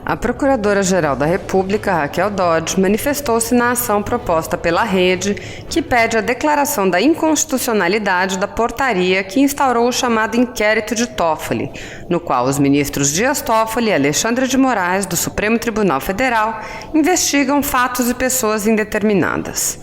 A Procuradora-Geral da República, Raquel Dodge, manifestou-se na ação proposta pela Rede, que pede a declaração da inconstitucionalidade da portaria que instaurou o chamado inquérito de Toffoli, no qual os ministros Dias Toffoli e Alexandre de Moraes, do Supremo Tribunal Federal, investigam fatos e pessoas indeterminadas.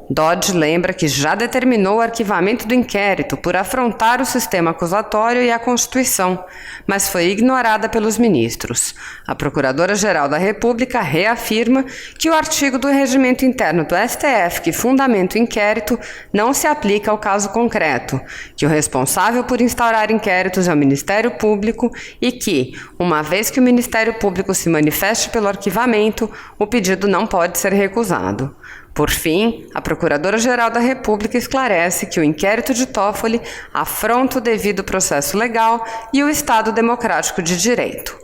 Dodge lembra que já determinou o arquivamento do inquérito por afrontar o sistema acusatório e a Constituição, mas foi ignorada pelos ministros. A Procuradora-Geral da República reafirma que o artigo do Regimento Interno do STF que fundamenta o inquérito não se aplica ao caso concreto, que o responsável por instaurar inquéritos é o Ministério Público e que, uma vez que o Ministério Público se manifeste pelo arquivamento, o pedido não pode ser recusado. Por fim, a Procuradora-Geral da República esclarece que o inquérito de Toffoli afronta o devido processo legal e o Estado democrático de direito.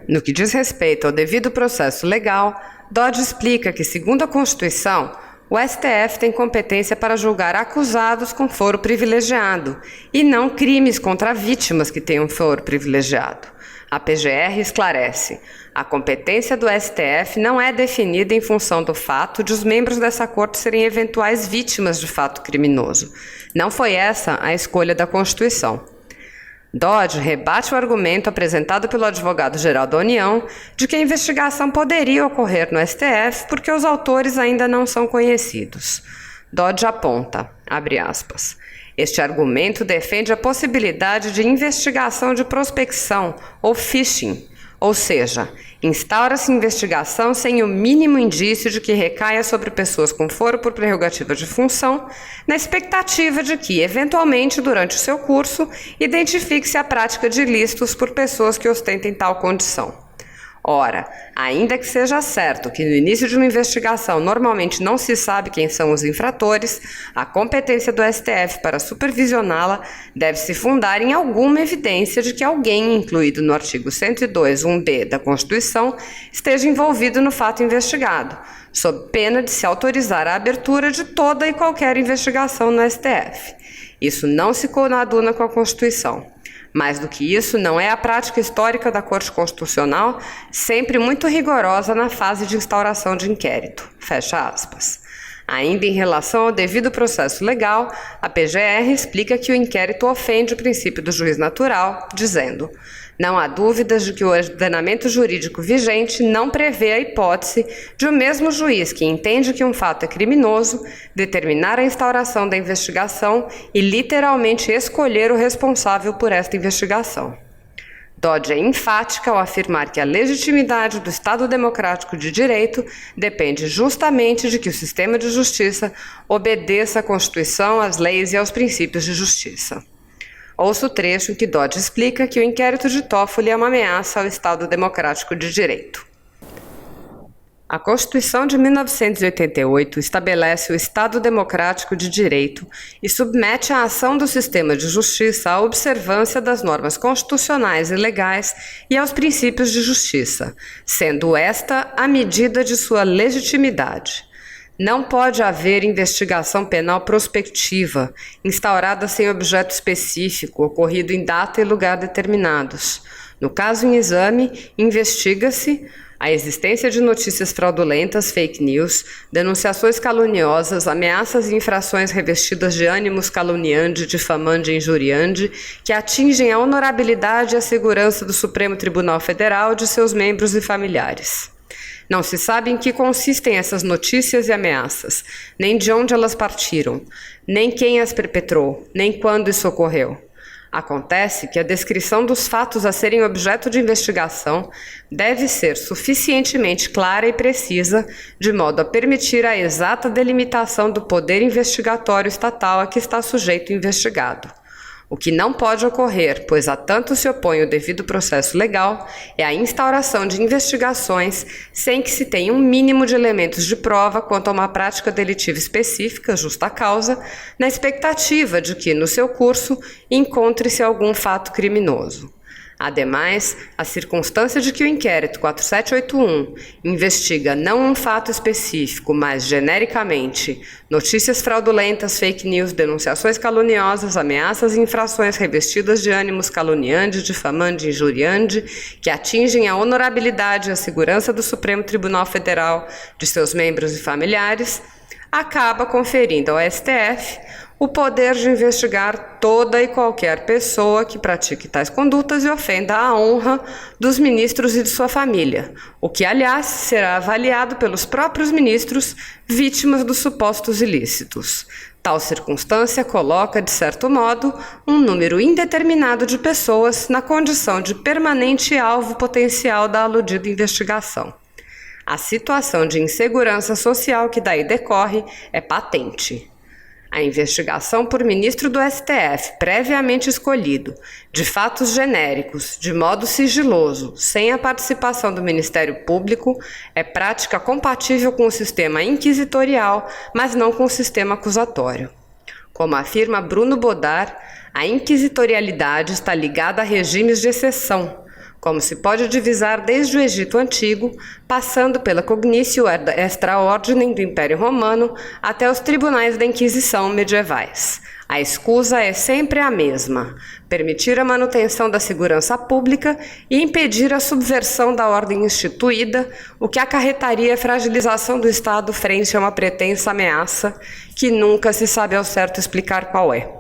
No que diz respeito ao devido processo legal, Dodge explica que, segundo a Constituição, o STF tem competência para julgar acusados com foro privilegiado e não crimes contra vítimas que tenham foro privilegiado. A PGR esclarece: a competência do STF não é definida em função do fato de os membros dessa corte serem eventuais vítimas de fato criminoso. Não foi essa a escolha da Constituição. Dodge rebate o argumento apresentado pelo advogado-geral da União de que a investigação poderia ocorrer no STF porque os autores ainda não são conhecidos. Dodge aponta, abre aspas, este argumento defende a possibilidade de investigação de prospecção ou phishing, ou seja, instaura-se investigação sem o mínimo indício de que recaia sobre pessoas com foro por prerrogativa de função, na expectativa de que, eventualmente, durante o seu curso, identifique-se a prática de ilícitos por pessoas que ostentem tal condição. Ora, ainda que seja certo que no início de uma investigação normalmente não se sabe quem são os infratores, a competência do STF para supervisioná-la deve se fundar em alguma evidência de que alguém incluído no artigo 102(1)b da Constituição esteja envolvido no fato investigado, sob pena de se autorizar a abertura de toda e qualquer investigação no STF. Isso não se coaduna com a Constituição. Mais do que isso, não é a prática histórica da Corte Constitucional, sempre muito rigorosa na fase de instauração de inquérito. Fecha aspas. Ainda em relação ao devido processo legal, a PGR explica que o inquérito ofende o princípio do juiz natural, dizendo: não há dúvidas de que o ordenamento jurídico vigente não prevê a hipótese de o mesmo juiz que entende que um fato é criminoso determinar a instauração da investigação e literalmente escolher o responsável por esta investigação. Dodge é enfática ao afirmar que a legitimidade do Estado democrático de direito depende justamente de que o sistema de justiça obedeça à Constituição, às leis e aos princípios de justiça. Ouça o trecho em que Dodge explica que o inquérito de Toffoli é uma ameaça ao Estado democrático de direito. A Constituição de 1988 estabelece o Estado democrático de direito e submete a ação do sistema de justiça à observância das normas constitucionais e legais e aos princípios de justiça, sendo esta a medida de sua legitimidade. Não pode haver investigação penal prospectiva, instaurada sem objeto específico, ocorrido em data e lugar determinados. No caso em exame, investiga-se a existência de notícias fraudulentas, fake news, denunciações caluniosas, ameaças e infrações revestidas de ânimos caluniante, difamante e injuriante, que atingem a honorabilidade e a segurança do Supremo Tribunal Federal, de seus membros e familiares. Não se sabe em que consistem essas notícias e ameaças, nem de onde elas partiram, nem quem as perpetrou, nem quando isso ocorreu. Acontece que a descrição dos fatos a serem objeto de investigação deve ser suficientemente clara e precisa, de modo a permitir a exata delimitação do poder investigatório estatal a que está sujeito o investigado. O que não pode ocorrer, pois a tanto se opõe o devido processo legal, é a instauração de investigações sem que se tenha um mínimo de elementos de prova quanto a uma prática delitiva específica, justa causa, na expectativa de que, no seu curso, encontre-se algum fato criminoso. Ademais, a circunstância de que o inquérito 4781 investiga não um fato específico, mas genericamente notícias fraudulentas, fake news, denunciações caluniosas, ameaças e infrações revestidas de ânimos caluniante, difamante e injuriante, que atingem a honorabilidade e a segurança do Supremo Tribunal Federal, de seus membros e familiares, acaba conferindo ao STF o poder de investigar toda e qualquer pessoa que pratique tais condutas e ofenda a honra dos ministros e de sua família, o que, aliás, será avaliado pelos próprios ministros vítimas dos supostos ilícitos. Tal circunstância coloca, de certo modo, um número indeterminado de pessoas na condição de permanente alvo potencial da aludida investigação. A situação de insegurança social que daí decorre é patente. A investigação por ministro do STF, previamente escolhido, de fatos genéricos, de modo sigiloso, sem a participação do Ministério Público, é prática compatível com o sistema inquisitorial, mas não com o sistema acusatório. Como afirma Bruno Bodar, a inquisitorialidade está ligada a regimes de exceção, como se pode divisar desde o Egito Antigo, passando pela cognitio extra ordinem do Império Romano até os tribunais da Inquisição medievais. A escusa é sempre a mesma: permitir a manutenção da segurança pública e impedir a subversão da ordem instituída, o que acarretaria a fragilização do Estado frente a uma pretensa ameaça que nunca se sabe ao certo explicar qual é.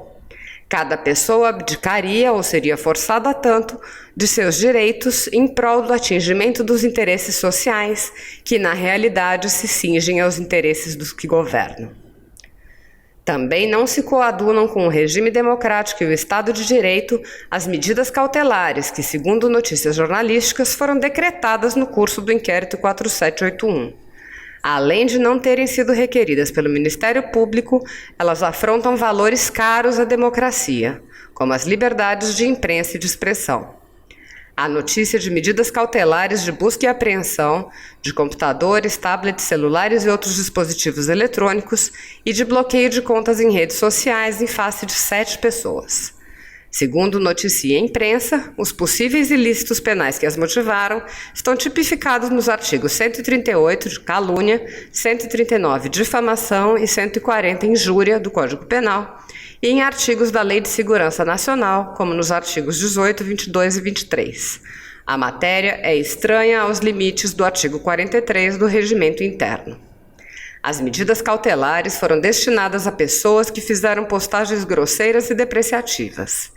Cada pessoa abdicaria ou seria forçada a tanto de seus direitos em prol do atingimento dos interesses sociais, que na realidade se cingem aos interesses dos que governam. Também não se coadunam com o regime democrático e o Estado de Direito as medidas cautelares que, segundo notícias jornalísticas, foram decretadas no curso do inquérito 4781. Além de não terem sido requeridas pelo Ministério Público, elas afrontam valores caros à democracia, como as liberdades de imprensa e de expressão. A notícia de medidas cautelares de busca e apreensão de computadores, tablets, celulares e outros dispositivos eletrônicos e de bloqueio de contas em redes sociais em face de 7 pessoas. Segundo noticia a imprensa, os possíveis ilícitos penais que as motivaram estão tipificados nos artigos 138 de calúnia, 139 de difamação e 140 injúria do Código Penal, e em artigos da Lei de Segurança Nacional, como nos artigos 18, 22 e 23. A matéria é estranha aos limites do artigo 43 do Regimento Interno. As medidas cautelares foram destinadas a pessoas que fizeram postagens grosseiras e depreciativas.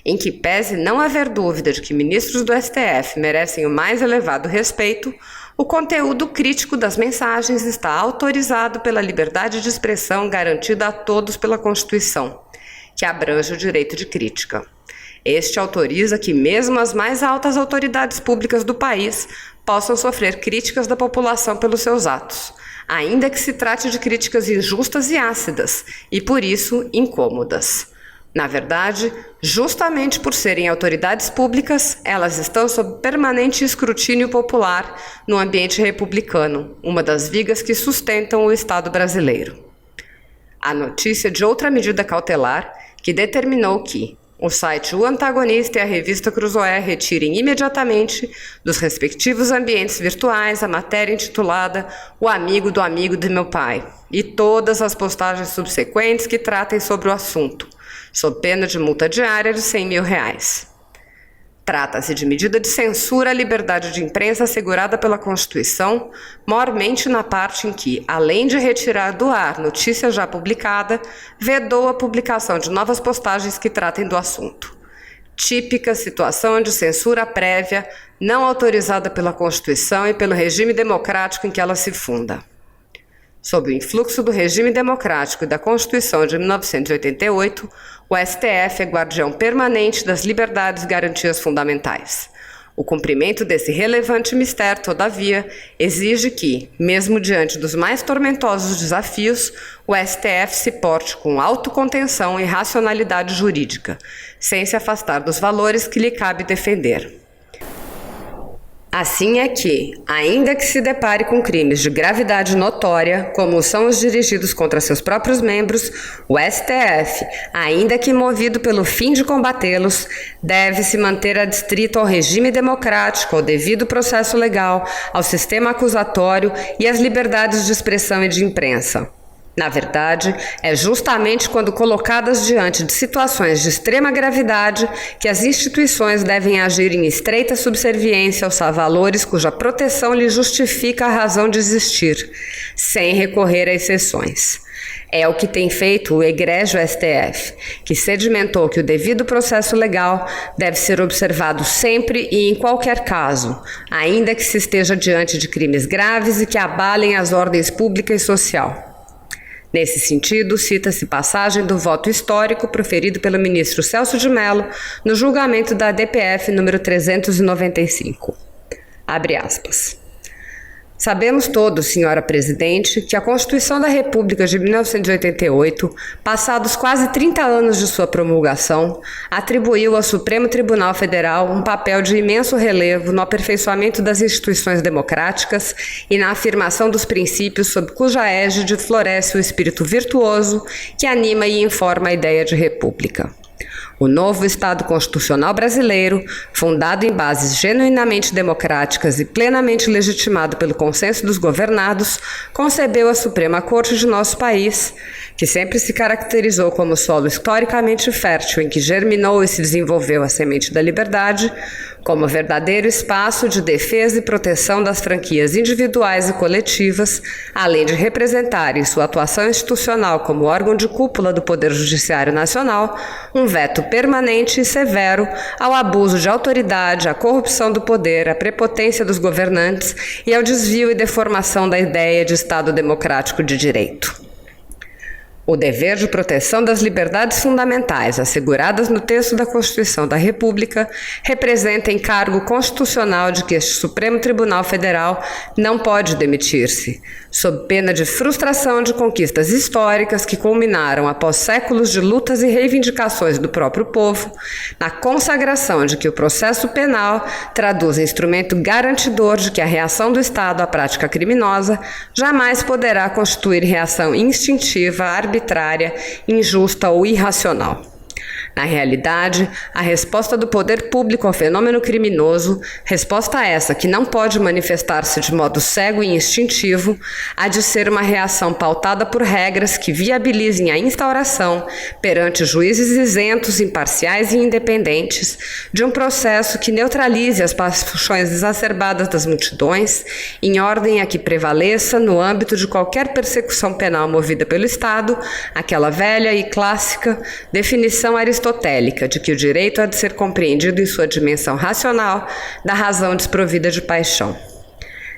Em que pese não haver dúvida de que ministros do STF merecem o mais elevado respeito, o conteúdo crítico das mensagens está autorizado pela liberdade de expressão garantida a todos pela Constituição, que abrange o direito de crítica. Este autoriza que mesmo as mais altas autoridades públicas do país possam sofrer críticas da população pelos seus atos, ainda que se trate de críticas injustas e ácidas, e por isso incômodas. Na verdade, justamente por serem autoridades públicas, elas estão sob permanente escrutínio popular no ambiente republicano, uma das vigas que sustentam o Estado brasileiro. A notícia de outra medida cautelar que determinou que o site O Antagonista e a revista Cruzoé retirem imediatamente dos respectivos ambientes virtuais a matéria intitulada O Amigo de Meu Pai e todas as postagens subsequentes que tratem sobre o assunto, sob pena de multa diária de R$100 mil. Trata-se de medida de censura à liberdade de imprensa assegurada pela Constituição, mormente na parte em que, além de retirar do ar notícia já publicada, vedou a publicação de novas postagens que tratem do assunto. Típica situação de censura prévia, não autorizada pela Constituição e pelo regime democrático em que ela se funda. Sob o influxo do regime democrático e da Constituição de 1988, o STF é guardião permanente das liberdades e garantias fundamentais. O cumprimento desse relevante mistério, todavia, exige que, mesmo diante dos mais tormentosos desafios, o STF se porte com autocontenção e racionalidade jurídica, sem se afastar dos valores que lhe cabe defender. Assim é que, ainda que se depare com crimes de gravidade notória, como são os dirigidos contra seus próprios membros, o STF, ainda que movido pelo fim de combatê-los, deve se manter adstrito ao regime democrático, ao devido processo legal, ao sistema acusatório e às liberdades de expressão e de imprensa. Na verdade, é justamente quando colocadas diante de situações de extrema gravidade que as instituições devem agir em estreita subserviência aos valores cuja proteção lhe justifica a razão de existir, sem recorrer a exceções. É o que tem feito o egrégio STF, que sedimentou que o devido processo legal deve ser observado sempre e em qualquer caso, ainda que se esteja diante de crimes graves e que abalem as ordens pública e social. Nesse sentido, cita-se passagem do voto histórico proferido pelo ministro Celso de Mello no julgamento da DPF número 395. Abre aspas. Sabemos todos, senhora Presidente, que a Constituição da República de 1988, passados quase 30 anos de sua promulgação, atribuiu ao Supremo Tribunal Federal um papel de imenso relevo no aperfeiçoamento das instituições democráticas e na afirmação dos princípios sob cuja égide floresce o espírito virtuoso que anima e informa a ideia de república. O novo Estado Constitucional brasileiro, fundado em bases genuinamente democráticas e plenamente legitimado pelo consenso dos governados, concebeu a Suprema Corte de nosso país, que sempre se caracterizou como solo historicamente fértil em que germinou e se desenvolveu a semente da liberdade, como verdadeiro espaço de defesa e proteção das franquias individuais e coletivas, além de representar em sua atuação institucional como órgão de cúpula do Poder Judiciário Nacional um veto permanente e severo ao abuso de autoridade, à corrupção do poder, à prepotência dos governantes e ao desvio e deformação da ideia de Estado democrático de direito. O dever de proteção das liberdades fundamentais asseguradas no texto da Constituição da República representa encargo constitucional de que este Supremo Tribunal Federal não pode demitir-se, sob pena de frustração de conquistas históricas que culminaram após séculos de lutas e reivindicações do próprio povo, na consagração de que o processo penal traduz instrumento garantidor de que a reação do Estado à prática criminosa jamais poderá constituir reação instintiva, arbitrária, injusta ou irracional. Na realidade, a resposta do poder público ao fenômeno criminoso, resposta essa que não pode manifestar-se de modo cego e instintivo, há de ser uma reação pautada por regras que viabilizem a instauração, perante juízes isentos, imparciais e independentes, de um processo que neutralize as paixões exacerbadas das multidões, em ordem a que prevaleça, no âmbito de qualquer persecução penal movida pelo Estado, aquela velha e clássica definição aristotélica de que o direito há de ser compreendido em sua dimensão racional, da razão desprovida de paixão.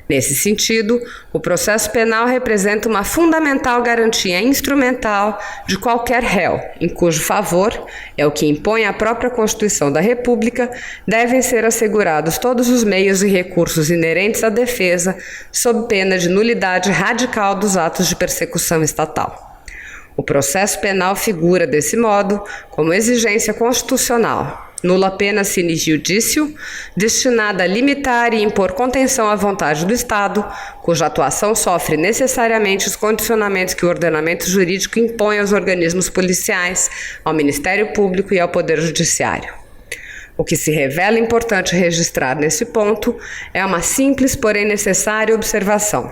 Nesse sentido, o processo penal representa uma fundamental garantia instrumental de qualquer réu, em cujo favor, é o que impõe a própria Constituição da República, devem ser assegurados todos os meios e recursos inerentes à defesa, sob pena de nulidade radical dos atos de persecução estatal. O processo penal figura, desse modo, como exigência constitucional, nula pena sine judicio, destinada a limitar e impor contenção à vontade do Estado, cuja atuação sofre necessariamente os condicionamentos que o ordenamento jurídico impõe aos organismos policiais, ao Ministério Público e ao Poder Judiciário. O que se revela importante registrar nesse ponto é uma simples, porém necessária observação.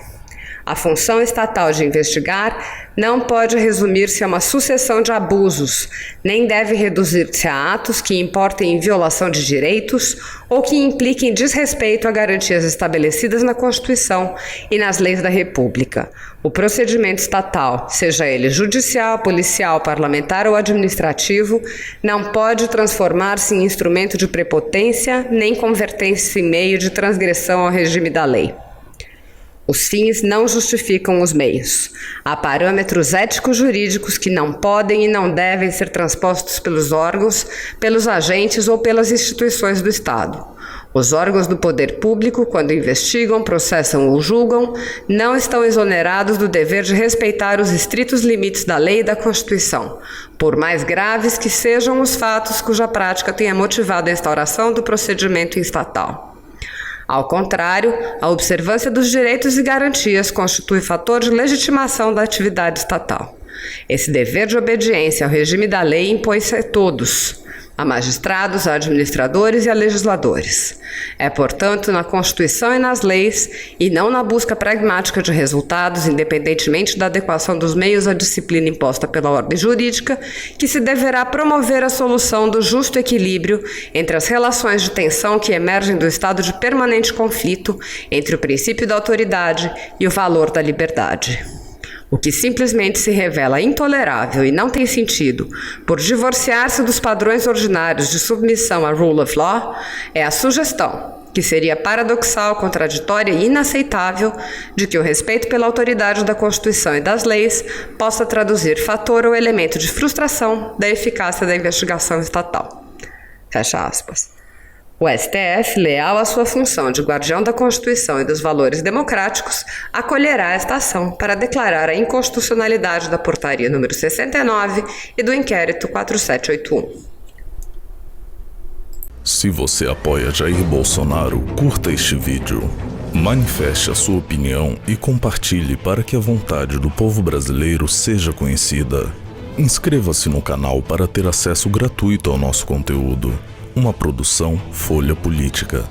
A função estatal de investigar não pode resumir-se a uma sucessão de abusos, nem deve reduzir-se a atos que importem em violação de direitos ou que impliquem desrespeito a garantias estabelecidas na Constituição e nas leis da República. O procedimento estatal, seja ele judicial, policial, parlamentar ou administrativo, não pode transformar-se em instrumento de prepotência nem converter-se em meio de transgressão ao regime da lei. Os fins não justificam os meios. Há parâmetros éticos-jurídicos que não podem e não devem ser transpostos pelos órgãos, pelos agentes ou pelas instituições do Estado. Os órgãos do poder público, quando investigam, processam ou julgam, não estão exonerados do dever de respeitar os estritos limites da lei e da Constituição, por mais graves que sejam os fatos cuja prática tenha motivado a instauração do procedimento estatal. Ao contrário, a observância dos direitos e garantias constitui fator de legitimação da atividade estatal. Esse dever de obediência ao regime da lei impõe-se a todos, a magistrados, a administradores e a legisladores. É, portanto, na Constituição e nas leis, e não na busca pragmática de resultados, independentemente da adequação dos meios à disciplina imposta pela ordem jurídica, que se deverá promover a solução do justo equilíbrio entre as relações de tensão que emergem do estado de permanente conflito entre o princípio da autoridade e o valor da liberdade. O que simplesmente se revela intolerável e não tem sentido, por divorciar-se dos padrões ordinários de submissão à rule of law, é a sugestão, que seria paradoxal, contraditória e inaceitável, de que o respeito pela autoridade da Constituição e das leis possa traduzir fator ou elemento de frustração da eficácia da investigação estatal. Fecha aspas. O STF, leal à sua função de guardião da Constituição e dos valores democráticos, acolherá esta ação para declarar a inconstitucionalidade da portaria número 69 e do inquérito 4781. Se você apoia Jair Bolsonaro, curta este vídeo, manifeste a sua opinião e compartilhe para que a vontade do povo brasileiro seja conhecida. Inscreva-se no canal para ter acesso gratuito ao nosso conteúdo. Uma produção Folha Política.